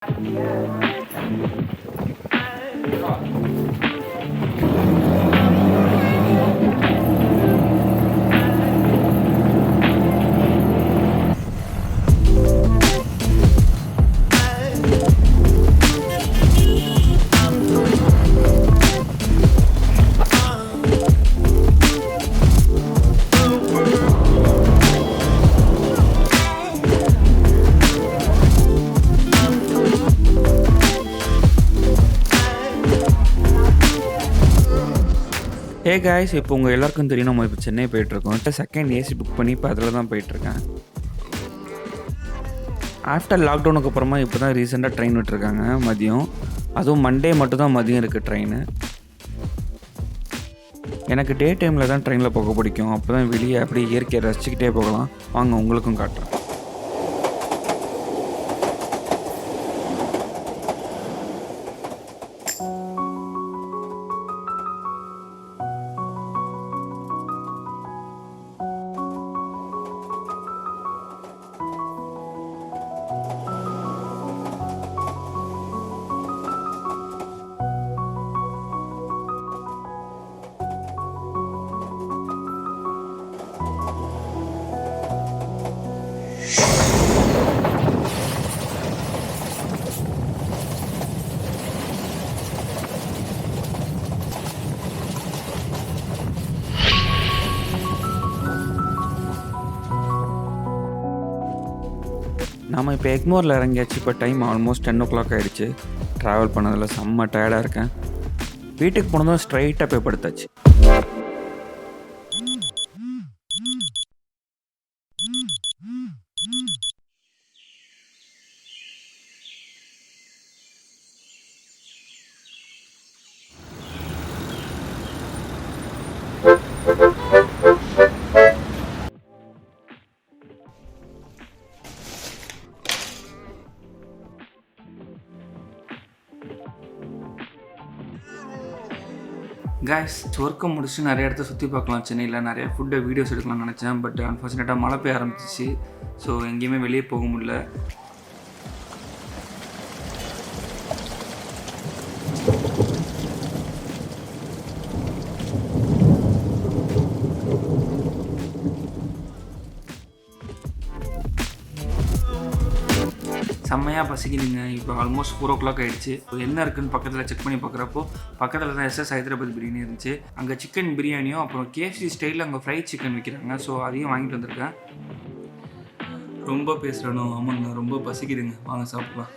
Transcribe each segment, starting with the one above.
Hey guys, இப்போ உங்கள் எல்லாருக்கும் தெரியும் நம்ம இப்போ சென்னை போயிட்டுருக்கோம். செகண்ட் ஏசி புக் பண்ணி இப்போ அதில் தான் போயிட்டுருக்கேன். ஆஃப்டர் லாக்டவுனுக்கு அப்புறமா இப்போ தான் ரீசெண்டாக ட்ரெயின் விட்டுருக்காங்க மதியம். அதுவும் மண்டே மட்டும் தான் மதியம் இருக்குது ட்ரெயின். எனக்கு டே டைமில் தான் ட்ரெயினில் போக பிடிக்கும். அப்போ தான் வெளியே அப்படியே இயற்கையை ரசிச்சுக்கிட்டே போகலாம். வாங்க உங்களுக்கும் காட்டுறேன். நம்ம இப்போ எக்மோரில் இறங்கியாச்சு. இப்போ டைம் ஆல்மோஸ்ட் 10 o'clock ஆகிடுச்சு. ட்ராவல் பண்ணதில் செம்ம டயர்டாக இருக்கேன். வீட்டுக்கு போனதும் ஸ்ட்ரைட்டாக போய் படுத்தாச்சு. காய்ஸ், ஒர்க்கை முடிச்சு நிறைய இடத்த சுற்றி பார்க்கலாம். சென்னையில் நிறைய ஃபுட்டை வீடியோஸ் எடுக்கலாம்னு நினச்சேன். பட் அன்ஃபார்ச்சுனேட்டாக மழை பெய்ய ஆரம்பிச்சிச்சு. ஸோ எங்கேயுமே வெளியே போக முடியல. செம்மையாக பசிக்குதுங்க. இப்போ ஆல்மோஸ்ட் 4 o'clock ஆகிடுச்சு. என்ன இருக்குதுன்னு பக்கத்தில் செக் பண்ணி பார்க்குறப்போ பக்கத்தில் தான் ஹைதராபாத் பிரியாணி இருந்துச்சு. அங்கே சிக்கன் பிரியாணியும் அப்புறம் KFC ஸ்டைலில் அங்கே ஃப்ரைட் சிக்கன் விற்கிறாங்க. ஸோ அதையும் வாங்கிட்டு வந்திருக்கேன். ரொம்ப பேசுகிறேனோ? ஆமாங்க, ரொம்ப பசிக்குதுங்க. வாங்க சாப்பிட்லாம்.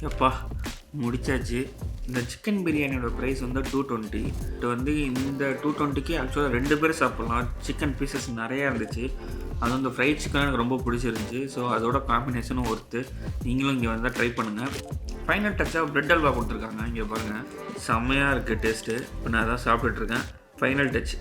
எப்பா முடிச்சாச்சு. இந்த சிக்கன் பிரியாணியோட ப்ரைஸ் வந்து 220. இது வந்து இந்த 220க்கு ஆக்சுவலாக 2 பேர் சாப்பிட்லாம். சிக்கன் பீசஸ் நிறையா இருந்துச்சு. அதுவும் இந்த ஃப்ரைட் சிக்கன் எனக்கு ரொம்ப பிடிச்சிருந்துச்சி. ஸோ அதோட காம்பினேஷனும் ஒர்த்து. நீங்களும் இங்கே வந்தால் ட்ரை பண்ணுங்கள். ஃபைனல் டச்சாக ப்ரெட் அல்வா கொடுத்துருக்காங்க. இங்கே பாருங்கள், செம்மையாக இருக்குது டேஸ்ட்டு. இப்போ நான் அதான் சாப்பிட்டுட்ருக்கேன். Final touch.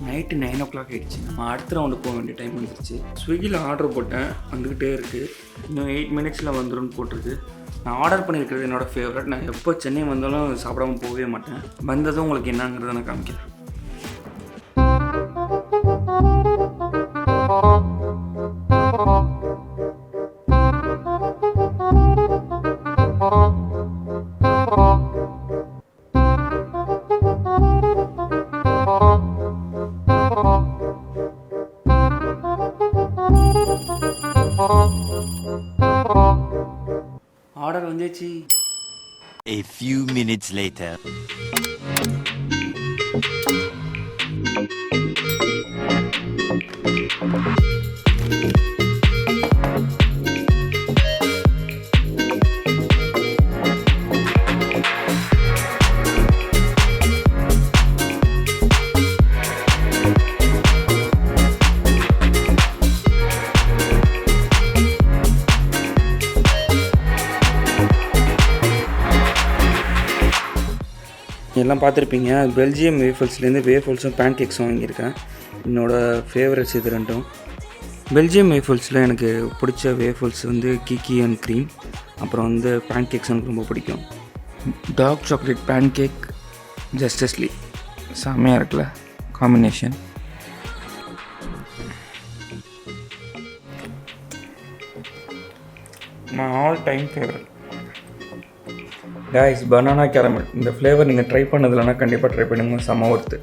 நைட்டு 9 o'clock ஆகிடுச்சு. நம்ம அடுத்த ரவுண்டு போக வேண்டிய டைம் வந்துருச்சு. ஸ்விக்கியில் ஆர்டர் போட்டேன், வந்துக்கிட்டே இருக்குது. இன்னும் 8 minutesல வந்துடும் போட்டிருக்கு. நான் ஆர்டர் பண்ணியிருக்கிறது என்னோடய ஃபேவரட். நான் எப்போ சென்னை வந்தாலும் சாப்பிடாமல் போகவே மாட்டேன். வந்ததும் உங்களுக்கு என்னங்கிறத நான் காமிக்கிறேன். ஆர்டர் வந்துச்சு. A few minutes later. எல்லாம் பார்த்துருப்பீங்க. பெல்ஜியம் வேஃபல்ஸ்லேருந்து வேஃபல்ஸும் பேன் கேக்ஸும் வாங்கியிருக்கேன். என்னோடய ஃபேவரட்ஸ் இது ரெண்டும். பெல்ஜியம் வேஃபல்ஸில் எனக்கு பிடிச்ச வேஃபல்ஸ் வந்து கீக்கி அண்ட் க்ரீம். அப்புறம் வந்து பேன் கேக்ஸ் எனக்கு ரொம்ப பிடிக்கும். டார்க் சாக்லேட் பேன் கேக் ஜஸ்டிஸ்லி செம்மையாக இருக்குல்ல combination. My all time favourite guys banana caramel. இந்த ஃப்ளேவர் நீங்கள் ட்ரை பண்ணதில்லைன்னா கண்டிப்பாக ட்ரை பண்ணுங்கள், செம்ம ஒர்த்து.